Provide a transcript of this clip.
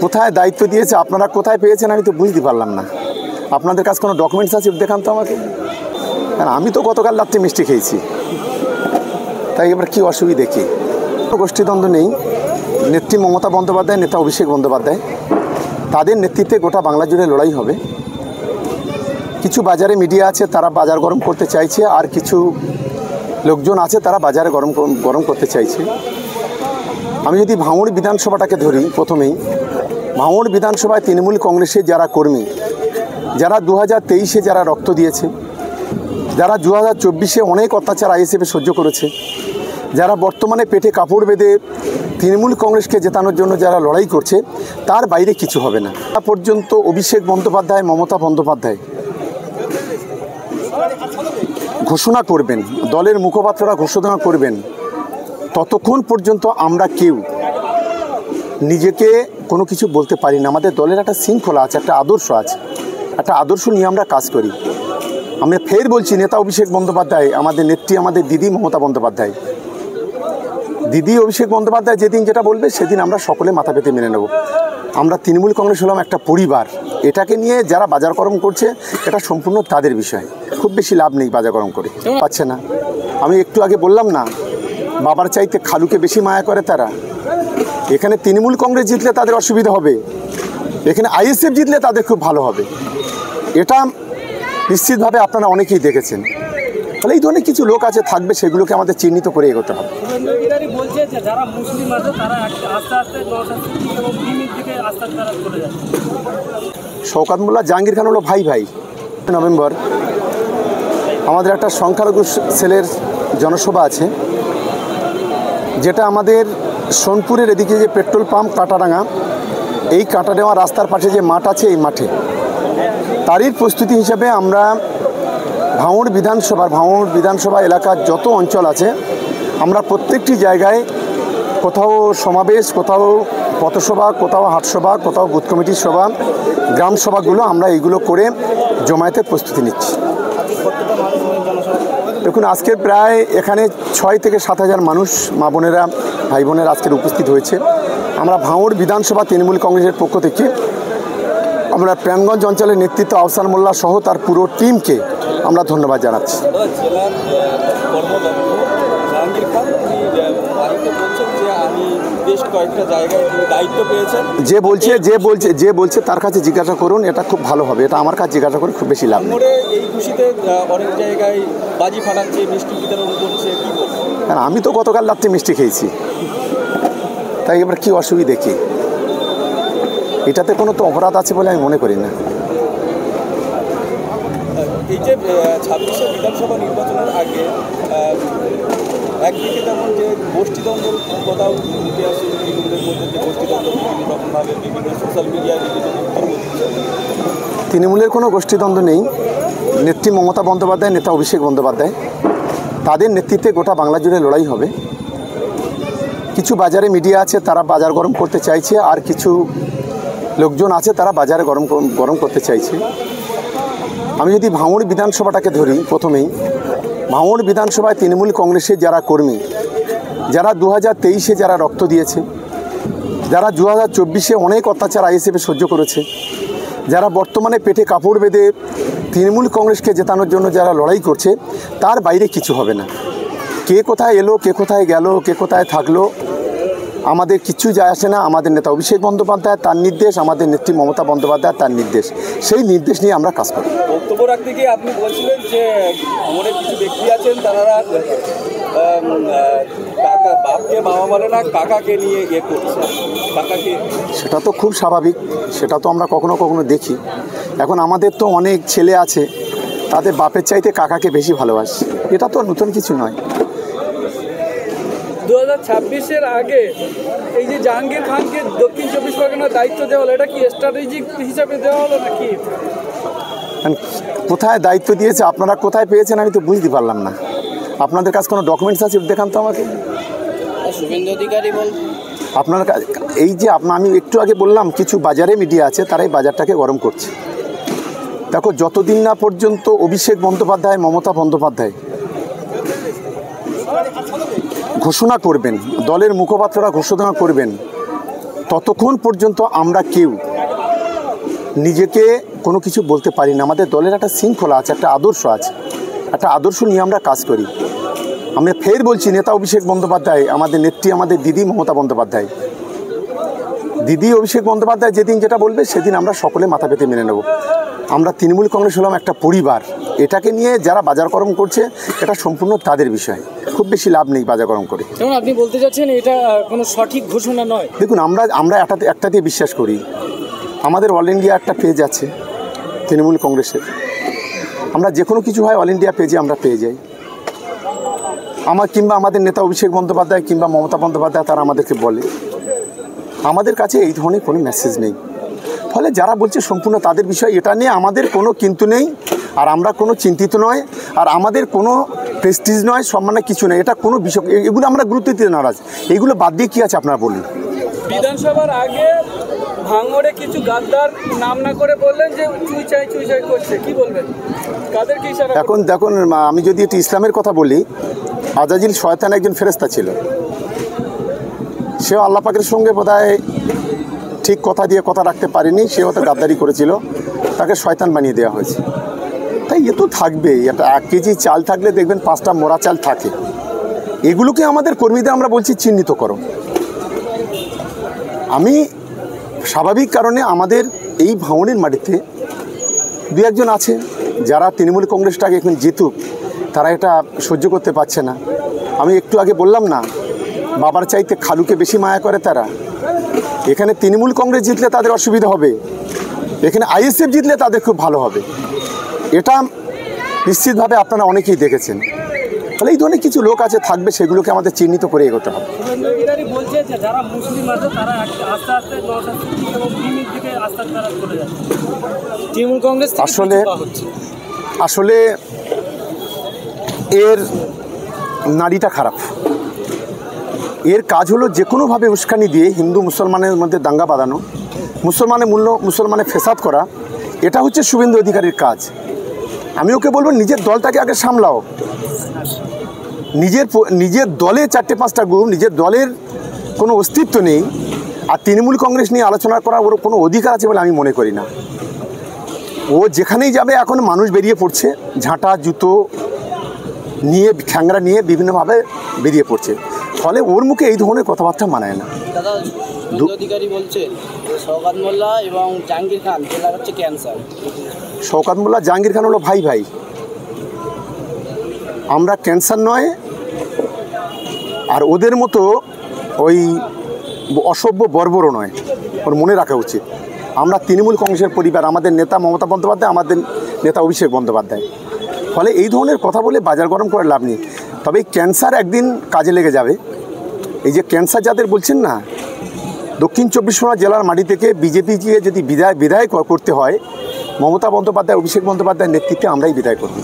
কোথায় দায়িত্ব দিয়েছে, আপনারা কোথায় পেয়েছেন আমি তো বুঝতে পারলাম না। আপনাদের কাছে কোনো ডকুমেন্টস আছে দেখান তো আমাকে। কারণ আমি তো গতকাল রাত্রে মিষ্টি খেয়েছি, তাই এবার কী অসুবিধে কী? গোষ্ঠীদ্বন্দ্ব নেই। নেত্রী মমতা বন্দ্যোপাধ্যায়, নেতা অভিষেক বন্দ্যোপাধ্যায়, তাদের নেতৃত্বে গোটা বাংলা জুড়ে লড়াই হবে। কিছু বাজারে মিডিয়া আছে, তারা বাজার গরম করতে চাইছে, আর কিছু লোকজন আছে তারা বাজারে গরম করতে চাইছে। আমি যদি ভাঙড় বিধানসভাটাকে ধরি, প্রথমেই ভাঙড় বিধানসভায় তৃণমূল কংগ্রেসের যারা কর্মী, যারা 2023-এ যারা রক্ত দিয়েছে, যারা 2024-এ অনেক অত্যাচার আইএসএফে সহ্য করেছে, যারা বর্তমানে পেটে কাপড় বেঁধে তৃণমূল কংগ্রেসকে জেতানোর জন্য যারা লড়াই করছে, তার বাইরে কিছু হবে না। পর্যন্ত অভিষেক বন্দ্যোপাধ্যায়, মমতা বন্দ্যোপাধ্যায় ঘোষণা করবেন, দলের মুখপাত্ররা ঘোষণা করবেন, ততক্ষণ পর্যন্ত আমরা কেউ নিজেকে কোনো কিছু বলতে পারি না। আমাদের দলের একটা শৃঙ্খলা আছে, একটা আদর্শ আছে, একটা আদর্শ নিয়ে আমরা কাজ করি। আমরা ফের বলছি, নেতা অভিষেক বন্দ্যোপাধ্যায়, আমাদের নেত্রী, আমাদের দিদি মমতা বন্দ্যোপাধ্যায়, দিদি অভিষেক বন্দ্যোপাধ্যায় যেদিন যেটা বলবে সেদিন আমরা সকলে মাথা পেতে মেনে নেব। আমরা তৃণমূল কংগ্রেস হলাম একটা পরিবার। এটাকে নিয়ে যারা বাজার গরম করছে, এটা সম্পূর্ণ তাদের বিষয়। খুব বেশি লাভ নেই বাজার গরম করে, পাচ্ছে না। আমি একটু আগে বললাম না, বাবার চাইতে খালুকে বেশি মায়া করে তারা। এখানে তৃণমূল কংগ্রেস জিতলে তাদের অসুবিধা হবে, এখানে আইএসএফ জিতলে তাদের খুব ভালো হবে। এটা নিশ্চিতভাবে আপনারা অনেকেই দেখেছেন। তাহলে এই ধরনের কিছু লোক আছে, থাকবে, সেগুলোকে আমাদের চিহ্নিত করে এগোতে হবে। শওকত মোল্লা, জাহাঙ্গীর খান হলো ভাই ভাই। নভেম্বর আমাদের একটা সংখ্যালঘু সেলের জনসভা আছে, যেটা আমাদের সোনপুরের এদিকে যে পেট্রোল পাম্প কাঁটাডাঙ্গা, এই কাঁটাডাঙ্গা রাস্তার পাশে যে মাঠ আছে, এই মাঠে তারই প্রস্তুতি হিসাবে আমরা ভাঙড় বিধানসভা এলাকার যত অঞ্চল আছে, আমরা প্রত্যেকটি জায়গায় কোথাও সমাবেশ, কোথাও পথসভা, কোথাও হাটসভা, কোথাও বুথ কমিটির সভা, গ্রাম সভাগুলো আমরা এইগুলো করে জমায়েতের প্রস্তুতি নিচ্ছি। দেখুন, আজকে প্রায় এখানে 6 থেকে 7 হাজার মানুষ, মা বোনেরা, ভাই বোনেরা আজকের উপস্থিত হয়েছে। আমরা ভাঙড় বিধানসভা তৃণমূল কংগ্রেসের পক্ষ থেকে আমরা প্রাণগঞ্জ অঞ্চলের নেতৃত্ব আহসান মোল্লা সহ তার পুরো টিমকে আমরা ধন্যবাদ জানাচ্ছি। যে বলছে তার কাছে জিজ্ঞাসা করুন, এটা খুব ভালো হবে। এটা আমার কাছে জিজ্ঞাসা করে খুব বেশি লাভ। আমি তো গতকাল রাত্রে মিষ্টি খেয়েছি, তাই এবার কি অসুবিধে কি? এটাতে কোনো তো অপরাধ আছে বলে আমি মনে করি না। এই যে 26শে বিধানসভা নির্বাচনের আগে একদিকে যেমন যে গোষ্ঠীদ্বন্দ্বের কথাও উঠে আসে, তৃণমূলের মধ্যে যে গোষ্ঠীদ্বন্দ্ব বিভিন্ন রকমভাবে বিভিন্ন সোশ্যাল মিডিয়ায় তৃণমূলের কোনো গোষ্ঠীদ্বন্দ্ব নেই। নেত্রী মমতা বন্দ্যোপাধ্যায়, নেতা অভিষেক বন্দ্যোপাধ্যায়, তাদের নেতৃত্বে গোটা বাংলা জুড়ে লড়াই হবে। কিছু বাজারে মিডিয়া আছে, তারা বাজার গরম করতে চাইছে, আর কিছু লোকজন আছে তারা বাজারে গরম করতে চাইছে। আমি যদি ভাঙড় বিধানসভাটাকে ধরি, প্রথমেই ভাঙড় বিধানসভায় তৃণমূল কংগ্রেসের যারা কর্মী, যারা 2023-এ যারা রক্ত দিয়েছে, যারা 2024-এ অনেক অত্যাচার আইএসএফে সহ্য করেছে, যারা বর্তমানে পেটে কাপড় বেঁধে তৃণমূল কংগ্রেসকে জেতানোর জন্য যারা লড়াই করছে, তার বাইরে কিছু হবে না। কে কোথায় এলো, কে কোথায় গেল, কে কোথায় থাকলো, আমাদের কিছু যায় আসে না। আমাদের নেতা অভিষেক বন্দ্যোপাধ্যায়, তার নির্দেশ, আমাদের নেত্রী মমতা বন্দ্যোপাধ্যায়, তার নির্দেশ, সেই নির্দেশ নিয়ে আমরা কাজ করি। বক্তব্য রাখতে গিয়ে আপনি বলছিলেন যে আমাদের কিছু ব্যক্তি আছেন, তারা কাকা বাপকে মামা বলে না, কাকাকে নিয়ে ইয়ে করছে, কাকাকে। সেটা তো খুব স্বাভাবিক, সেটা তো আমরা কখনো কখনো দেখি। এখন আমাদের তো অনেক ছেলে আছে, তাদের বাপের চাইতে কাকাকে বেশি ভালোবাসে, এটা তো নতুন কিছু নয়। 2026-এর আগে এই যে জাহাঙ্গীর খানকে দক্ষিণ 24 পরগনার দায়িত্ব দেওয়া হলো, এটা কি স্ট্র্যাটেজিক হিসাবে দেওয়া হলো নাকি? কোথায় দায়িত্ব দিয়েছে, আপনারা কোথায় পেয়েছেন আমি তো বুঝতে পারলাম না। আপনাদের কাছে কোনো ডকুমেন্টস আছে দেখান তো আমাকে। শুভেন্দু অধিকারী বল, আপনার এই যে আমি একটু আগে বললাম, কিছু বাজারে মিডিয়া আছে, তারাই বাজারটাকে গরম করছে। দেখো, যতদিন না পর্যন্ত অভিষেক বন্দ্যোপাধ্যায়, মমতা বন্দ্যোপাধ্যায় ঘোষণা করবেন, দলের মুখপাত্ররা ঘোষণা করবেন, ততক্ষণ পর্যন্ত আমরা কেউ নিজেকে কোনো কিছু বলতে পারি না। আমাদের দলের একটা শৃঙ্খলা আছে, একটা আদর্শ আছে, একটা আদর্শ নিয়ে আমরা কাজ করি। আমি ফের বলছি, নেতা অভিষেক বন্দ্যোপাধ্যায় আমাদের নেত্রী, আমাদের দিদি মমতা বন্দ্যোপাধ্যায়, দিদি অভিষেক বন্দ্যোপাধ্যায় যেদিন যেটা বলবে সেদিন আমরা সকলে মাথা পেতে মেনে নেব। আমরা তৃণমূল কংগ্রেস হলাম একটা পরিবার, এটাকে নিয়ে যারা বাজারকরম করছে এটা সম্পূর্ণ তাদের বিষয়, খুব বেশি লাভ নেই বাজারকরম করে। যেমন আপনি বলতে চাচ্ছেন এটা কোনো সঠিক ঘোষণা নয়। দেখুন, আমরা একটাতে বিশ্বাস করি, আমাদের অল ইন্ডিয়া একটা পেজ আছে তৃণমূল কংগ্রেসের, আমরা যে কোনো কিছু হয় অল ইন্ডিয়া পেজে আমরা পেয়ে যাই। কিংবা আমাদের নেতা অভিষেক বন্দ্যোপাধ্যায় কিংবা মমতা বন্দ্যোপাধ্যায় তারা আমাদেরকে বলে, আমাদের কাছে এই ধরনের কোনো মেসেজ নেই। ফলে যারা বলছে সম্পূর্ণ তাদের বিষয়, এটা নিয়ে আমাদের কোনো কিন্তু নেই, আর আমরা কোনো চিন্তিত নয়, আর আমাদের কোনো প্রেস্টিজ নয়, সম্মানে কিছু নেই, এটা কোনো বিষয়, এগুলো আমরা গুরুত্ব দিতে নারাজ। এইগুলো বাদ দিয়ে কী আছে আপনারা বলুন। বিধানসভার আগে ভাঙড়ে কিছু গাদ্দার নাম না করে বললেন যে চুই চাই করছে, কি বলবেন? কাদেরকে ইশারা? এখন দেখুন, আমি যদি একটু ইসলামের কথা বলি, আজাজিল শয়তান একজন ফেরেশতা ছিল, সেও আল্লাহ পাকের সঙ্গে বোধহয় ঠিক কথা দিয়ে কথা রাখতে পারেনি, সেও তো গাদ্দারি করেছিল, তাকে শয়তান বানিয়ে দেওয়া হয়েছে। তাই এ তো থাকবেই, একটা 1 কেজি চাল থাকলে দেখবেন 5টা মোড়া চাল থাকে। এগুলোকে আমাদের কর্মীদের আমরা বলছি চিহ্নিত করো। আমি স্বাভাবিক কারণে আমাদের এই ভাঙনের মাটিতে 2-1 জন আছে যারা তৃণমূল কংগ্রেসটাকে এখন জিতুক তারা এটা সহ্য করতে পারছে না। আমি একটু আগে বললাম না, বাবার চাইতে খালুকে বেশি মায়া করে তারা। এখানে তৃণমূল কংগ্রেস জিতলে তাদের অসুবিধা হবে, এখানে আইএসএফ জিতলে তাদের খুব ভালো হবে, এটা নিশ্চিতভাবে আপনারা অনেকেই দেখেছেন। ফলে এই ধরনের কিছু লোক আছে, থাকবে, সেগুলোকে আমাদের চিহ্নিত করে এগোতে হবে। আসলে এর নারীটা খারাপ, এর কাজ হলো যে কোনোভাবে উস্কানি দিয়ে হিন্দু মুসলমানের মধ্যে দাঙ্গা বাঁধানো, মুসলমানের ফেসাদ করা। এটা হচ্ছে শুভেন্দু অধিকারীর কাজ। আমি ওকে বলবো নিজের দলটাকে আগে সামলাও। নিজের দলে 4-5টা গ্রুপ, নিজের দলের কোনো অস্তিত্ব নেই, আর তৃণমূল কংগ্রেস নিয়ে আলোচনা করার ওর কোনো অধিকার আছে বলে আমি মনে করি না। ও যেখানেই যাবে এখন মানুষ বেরিয়ে পড়ছে, ঝাঁটা জুতো নিয়ে, ঠ্যাংরা নিয়ে বিভিন্নভাবে বেরিয়ে পড়ছে। ফলে ওর মুখে এই ধরনের কথাবার্তা মানায় না। দাদা, অধিকারী বলছে শওকত মোল্লা এবং জাহাঙ্গীর খান জেলা হচ্ছে ক্যান্সার। শওকত মোল্লা জাহাঙ্গীর খান হলো ভাই ভাই, আমরা ক্যান্সার নয়, আর ওদের মতো ওই অসভ্য বর্বরও নয়, ওর মনে রাখা উচিত। আমরা তৃণমূল কংগ্রেসের পরিবার, আমাদের নেতা মমতা বন্দ্যোপাধ্যায়, আমাদের নেতা অভিষেক বন্দ্যোপাধ্যায়। ফলে এই ধরনের কথা বলে বাজার গরম করে লাভ নেই। তবে এই ক্যান্সার একদিন কাজে লেগে যাবে। এই যে ক্যান্সার যাদের বলছেন না, দক্ষিণ 24 পরগনা জেলার মাটি থেকে বিজেপিকে যদি বিদায় করতে হয়, মমতা বন্দ্যোপাধ্যায়, অভিষেক বন্দ্যোপাধ্যায়ের নেতৃত্বে আমরাই বিদায় করব।